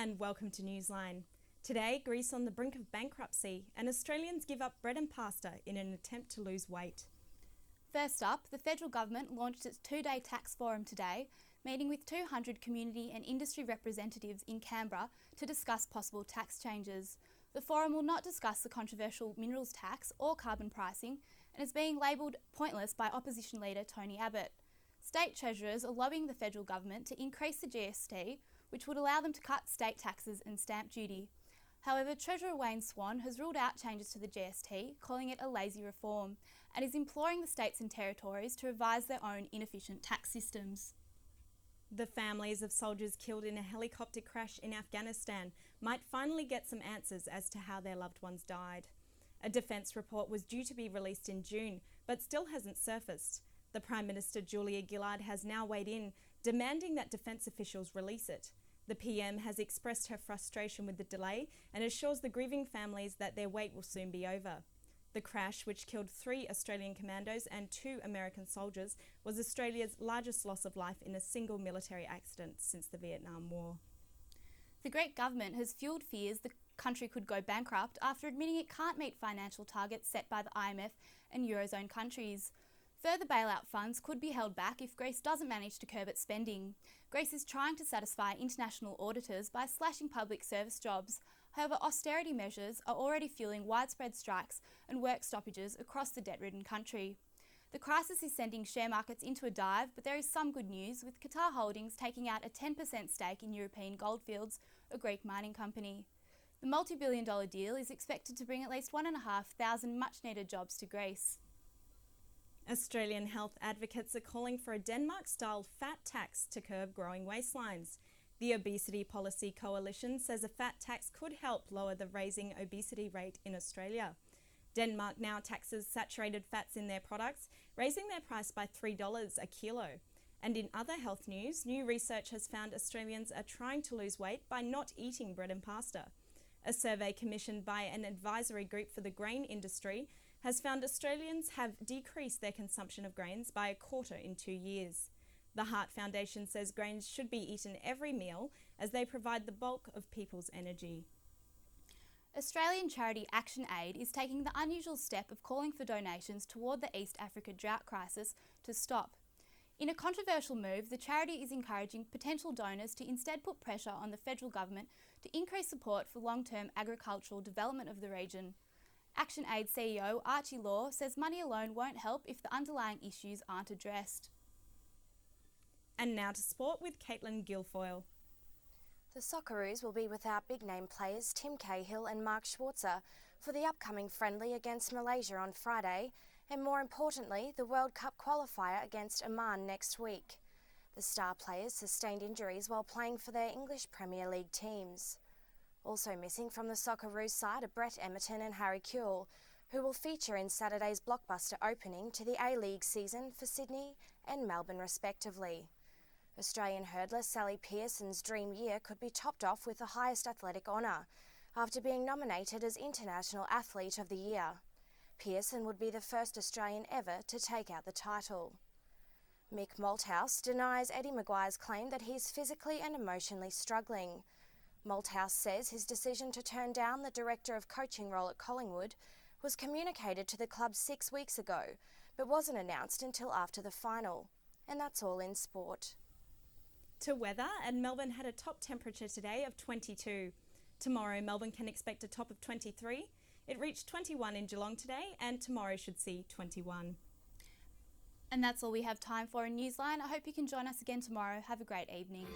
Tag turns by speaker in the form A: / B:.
A: and welcome to Newsline. Today, Greece on the brink of bankruptcy and Australians give up bread and pasta in an attempt to lose weight.
B: First up, the federal government launched its two-day tax forum today, meeting with 200 community and industry representatives in Canberra to discuss possible tax changes. The forum will not discuss the controversial minerals tax or carbon pricing and is being labelled pointless by opposition leader Tony Abbott. State treasurers are lobbying the federal government to increase the GST, which would allow them to cut state taxes and stamp duty. However, Treasurer Wayne Swan has ruled out changes to the GST, calling it a lazy reform, and is imploring the states and territories to revise their own inefficient tax systems.
A: The families of soldiers killed in a helicopter crash in Afghanistan might finally get some answers as to how their loved ones died. A defence report was due to be released in June, but still hasn't surfaced. The Prime Minister Julia Gillard has now weighed in, demanding that defence officials release it. The PM has expressed her frustration with the delay and assures the grieving families that their wait will soon be over. The crash, which killed 3 Australian commandos and 2 American soldiers, was Australia's largest loss of life in a single military accident since the Vietnam War.
B: The Greek government has fuelled fears the country could go bankrupt after admitting it can't meet financial targets set by the IMF and Eurozone countries. Further bailout funds could be held back if Greece doesn't manage to curb its spending. Greece is trying to satisfy international auditors by slashing public service jobs. However, austerity measures are already fueling widespread strikes and work stoppages across the debt-ridden country. The crisis is sending share markets into a dive, but there is some good news, with Qatar Holdings taking out a 10% stake in European Goldfields, a Greek mining company. The multi-billion-dollar deal is expected to bring at least 1,500 much-needed jobs to Greece.
A: Australian health advocates are calling for a Denmark-style fat tax to curb growing waistlines. The Obesity Policy Coalition says a fat tax could help lower the rising obesity rate in Australia. Denmark now taxes saturated fats in their products, raising their price by $3 a kilo. And in other health news, new research has found Australians are trying to lose weight by not eating bread and pasta. A survey commissioned by an advisory group for the grain industry has found Australians have decreased their consumption of grains by a quarter in 2 years. The Heart Foundation says grains should be eaten every meal as they provide the bulk of people's energy.
B: Australian charity Action Aid is taking the unusual step of calling for donations toward the East Africa drought crisis to stop. In a controversial move, the charity is encouraging potential donors to instead put pressure on the federal government to increase support for long-term agricultural development of the region. Action Aid CEO Archie Law says money alone won't help if the underlying issues aren't addressed.
A: And now to sport with Caitlin Guilfoyle.
C: The Socceroos will be without big-name players Tim Cahill and Mark Schwarzer for the upcoming friendly against Malaysia on Friday, and more importantly, the World Cup qualifier against Oman next week. The star players sustained injuries while playing for their English Premier League teams. Also missing from the Socceroos side are Brett Emerton and Harry Kewell, who will feature in Saturday's blockbuster opening to the A-League season for Sydney and Melbourne respectively. Australian hurdler Sally Pearson's dream year could be topped off with the highest athletic honour, after being nominated as International Athlete of the Year. Pearson would be the first Australian ever to take out the title. Mick Malthouse denies Eddie Maguire's claim that he's physically and emotionally struggling. Malthouse says his decision to turn down the Director of Coaching role at Collingwood was communicated to the club 6 weeks ago, but wasn't announced until after the final. And that's all in sport.
A: To weather, and Melbourne had a top temperature today of 22. Tomorrow, Melbourne can expect a top of 23. It reached 21 in Geelong today, and tomorrow should see 21.
B: And that's all we have time for in Newsline. I hope you can join us again tomorrow. Have a great evening.